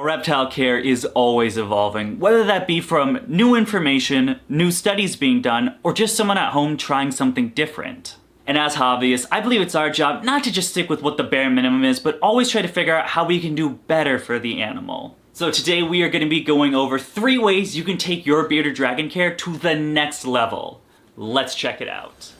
Reptile care is always evolving, whether that be from new information, new studies being done, or just someone at home trying something different. And as hobbyists, I believe it's our job not to just stick with what the bare minimum is, but always try to figure out how we can do better for the animal. So today we are going to be going over 3 ways you can take your bearded dragon care to the next level. Let's check it out.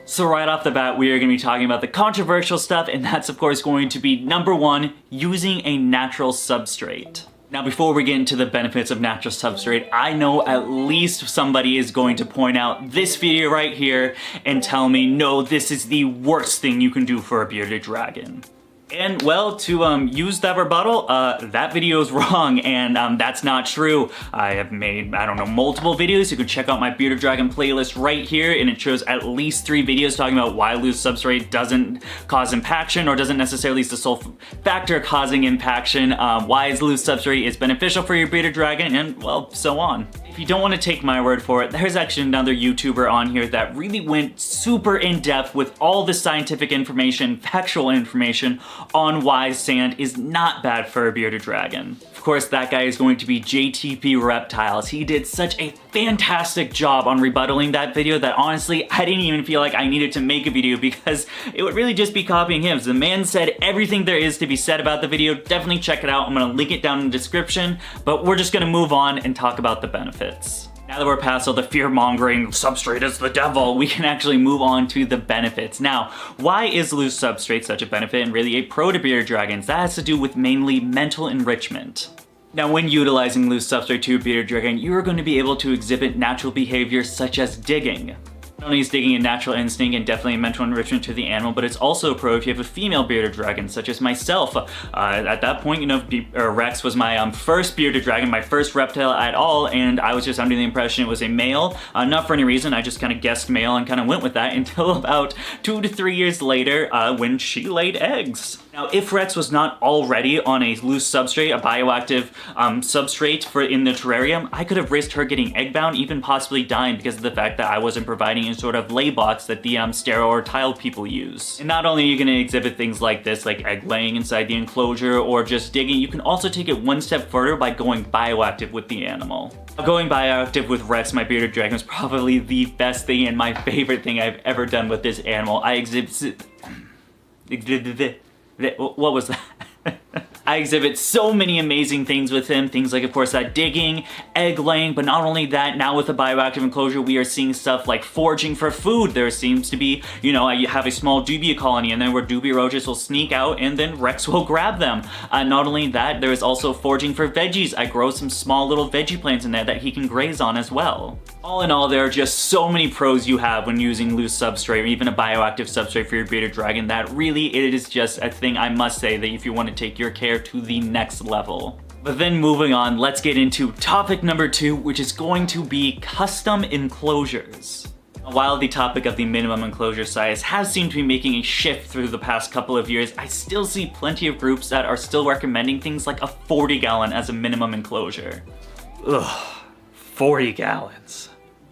So right off the bat, we are going to be talking about the controversial stuff, and that's of course going to be number 1, using a natural substrate. Now before we get into the benefits of natural substrate, I know at least somebody is going to point out this video right here and tell me, no, this is the worst thing you can do for a bearded dragon. And well, to use that rebuttal, that video is wrong, and that's not true. I have made, I don't know, multiple videos. You can check out my Bearded Dragon playlist right here, and it shows at least 3 videos talking about why loose substrate doesn't cause impaction, or doesn't necessarily is the sole factor causing impaction, why loose substrate is beneficial for your bearded dragon, and well, so on. If you don't want to take my word for it, there's actually another YouTuber on here that really went super in-depth with all the scientific information, factual information, on why sand is not bad for a bearded dragon. Of course, that guy is going to be JTP Reptiles. He did such a fantastic job on rebuttaling that video that honestly, I didn't even feel like I needed to make a video because it would really just be copying him. So the man said everything there is to be said about the video. Definitely check it out. I'm gonna link it down in the description, but we're just gonna move on and talk about the benefits. Now that we're past all the fear-mongering, substrate is the devil, we can actually move on to the benefits. Now, why is loose substrate such a benefit and really a pro to bearded dragons? That has to do with mainly mental enrichment. Now, when utilizing loose substrate to your bearded dragon, you are going to be able to exhibit natural behaviors such as digging. Not only is digging a natural instinct and definitely a mental enrichment to the animal, but it's also a pro if you have a female bearded dragon, such as myself. At that point, you know, Rex was my first bearded dragon, my first reptile at all, and I was just under the impression it was a male. Not for any reason, I just kind of guessed male and kind of went with that until about 2 to 3 years later when she laid eggs. Now, if Rex was not already on a loose substrate, a bioactive substrate in the terrarium, I could have risked her getting egg-bound, even possibly dying because of the fact that I wasn't providing any sort of lay box that the sterile or tile people use. And not only are you going to exhibit things like this, like egg laying inside the enclosure or just digging, you can also take it one step further by going bioactive with the animal. Going bioactive with Rex, my bearded dragon, was probably the best thing and my favorite thing I've ever done with this animal. I exhibit... What was that? I exhibit so many amazing things with him. Things like, of course, that digging, egg laying, but not only that, now with the bioactive enclosure, we are seeing stuff like foraging for food. There seems to be, you know, you have a small dubia colony, and then where dubia roaches will sneak out, and then Rex will grab them. Not only that, there is also foraging for veggies. I grow some small little veggie plants in there that he can graze on as well. All in all, there are just so many pros you have when using loose substrate, or even a bioactive substrate for your bearded dragon, that really it is just a thing I must say that if you want to take your care to the next level. But then moving on, let's get into topic number 2, which is going to be custom enclosures. While the topic of the minimum enclosure size has seemed to be making a shift through the past couple of years, I still see plenty of groups that are still recommending things like a 40-gallon as a minimum enclosure. Ugh, 40 gallons.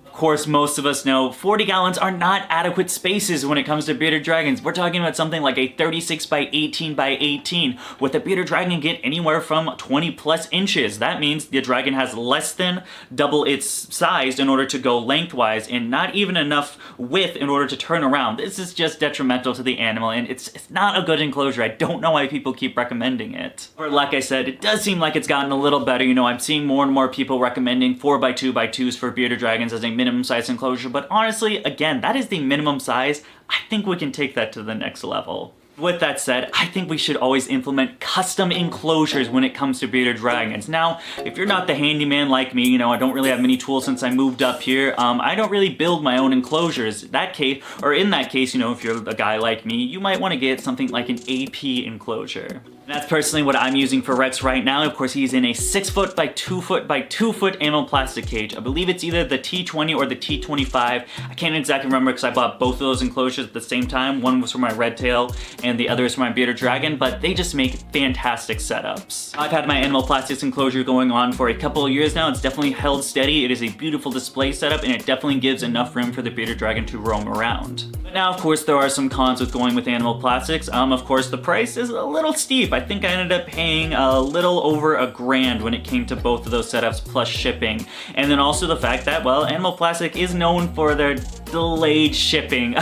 Of course, most of us know 40 gallons are not adequate spaces when it comes to bearded dragons. We're talking about something like a 36 by 18 by 18, with a bearded dragon get anywhere from 20 plus inches. That means the dragon has less than double its size in order to go lengthwise, and not even enough width in order to turn around. This is just detrimental to the animal, and it's not a good enclosure. I don't know why people keep recommending it. Or like I said, it does seem like it's gotten a little better. You know, I'm seeing more and more people recommending 4x2x2s for bearded dragons as a minimum size enclosure, but honestly, again, that is the minimum size. I think we can take that to the next level. With that said, I think we should always implement custom enclosures when it comes to bearded dragons. Now, if you're not the handyman like me, you know, I don't really have many tools since I moved up here, I don't really build my own enclosures. In that case, you know, if you're a guy like me, you might want to get something like an AP enclosure. And that's personally what I'm using for Rex right now. Of course, he's in a 6 foot by 2 foot by 2 foot animal plastic cage. I believe it's either the T20 or the T25. I can't exactly remember because I bought both of those enclosures at the same time. One was for my red tail and the other is for my bearded dragon, but they just make fantastic setups. I've had my animal plastics enclosure going on for a couple of years now. It's definitely held steady. It is a beautiful display setup and it definitely gives enough room for the bearded dragon to roam around. But now, of course, there are some cons with going with animal plastics. Of course, the price is a little steep. I think I ended up paying a little over $1,000 when it came to both of those setups plus shipping. And then also the fact that, well, animal plastic is known for their delayed shipping.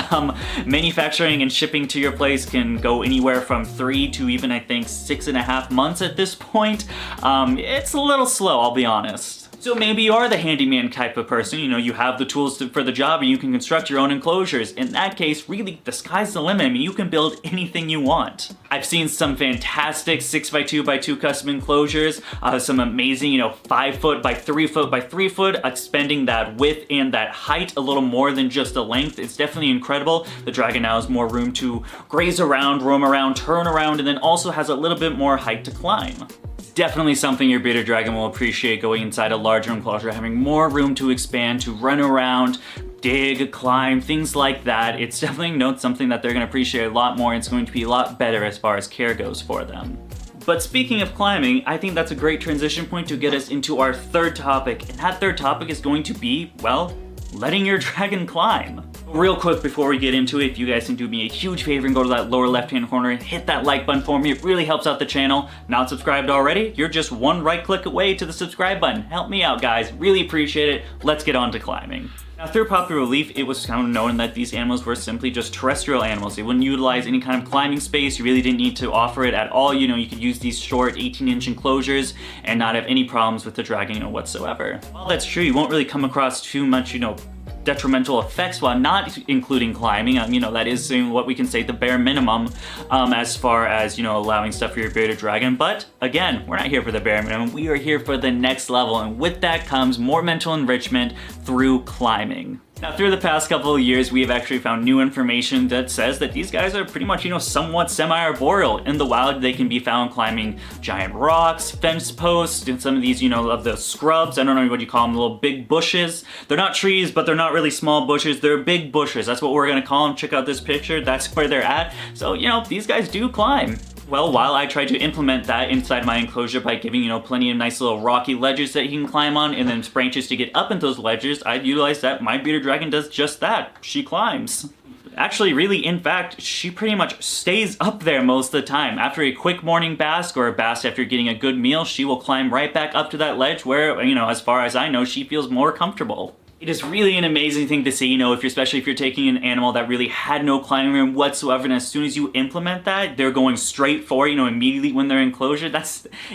Manufacturing and shipping to your place can go anywhere from 3 to even, I think, 6.5 months at this point. It's a little slow, I'll be honest. So maybe you are the handyman type of person, you know, you have the tools for the job and you can construct your own enclosures. In that case, really, the sky's the limit. I mean, you can build anything you want. I've seen some fantastic 6x2x2 custom enclosures, some amazing, you know, 5 foot by 3 foot by 3 foot, expanding that width and that height a little more than just the length. It's definitely incredible. The dragon now has more room to graze around, roam around, turn around, and then also has a little bit more height to climb. Definitely something your bearded dragon will appreciate going inside a larger enclosure, having more room to expand, to run around, dig, climb, things like that. It's definitely something that they're going to appreciate a lot more. It's going to be a lot better as far as care goes for them. But speaking of climbing, I think that's a great transition point to get us into our third topic. And that third topic is going to be, well, letting your dragon climb. Real quick before we get into it, if you guys can do me a huge favor and go to that lower left-hand corner and hit that like button for me, it really helps out the channel. Not subscribed already? You're just one right click away to the subscribe button. Help me out, guys. Really appreciate it. Let's get on to climbing. Now, through popular belief, it was kind of known that these animals were simply just terrestrial animals. They wouldn't utilize any kind of climbing space. You really didn't need to offer it at all. You know, you could use these short 18-inch enclosures and not have any problems with the dragon, you know, whatsoever. While that's true, you won't really come across too much, you know, detrimental effects while not including climbing. You know, that is what we can say the bare minimum as far as, you know, allowing stuff for your bearded dragon. But again, we're not here for the bare minimum. We are here for the next level, and with that comes more mental enrichment through climbing. Now, through the past couple of years, we have actually found new information that says that these guys are pretty much, you know, somewhat semi-arboreal. In the wild, they can be found climbing giant rocks, fence posts, and some of these, you know, of the scrubs. I don't know what you call them, little big bushes. They're not trees, but they're not really small bushes. They're big bushes. That's what we're gonna call them. Check out this picture. That's where they're at. So, you know, these guys do climb. Well, while I tried to implement that inside my enclosure by giving, you know, plenty of nice little rocky ledges that he can climb on and then branches to get up into those ledges, I'd utilize that. My bearded dragon does just that. She climbs. Actually, really, in fact, she pretty much stays up there most of the time. After a quick morning bask or a bask after getting a good meal, she will climb right back up to that ledge where, you know, as far as I know, she feels more comfortable. It is really an amazing thing to see, you know, especially if you're taking an animal that really had no climbing room whatsoever, and as soon as you implement that, they're going straight for, you know, immediately when they're in enclosure.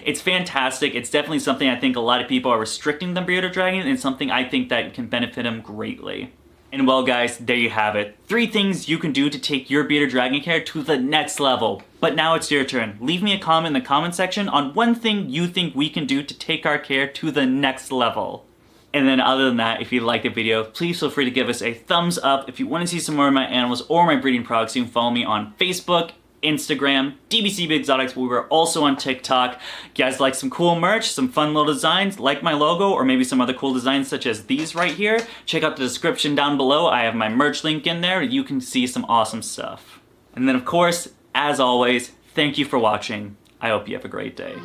It's fantastic. It's definitely something I think a lot of people are restricting the bearded dragon, and something I think that can benefit them greatly. And well, guys, there you have it. 3 things you can do to take your bearded dragon care to the next level. But now it's your turn. Leave me a comment in the comment section on one thing you think we can do to take our care to the next level. And then other than that, if you liked the video, please feel free to give us a thumbs up. If you want to see some more of my animals or my breeding products, you can follow me on Facebook, Instagram, DBCB Exotics. We were also on TikTok. If you guys like some cool merch, some fun little designs, like my logo, or maybe some other cool designs such as these right here, check out the description down below. I have my merch link in there. You can see some awesome stuff. And then of course, as always, thank you for watching. I hope you have a great day.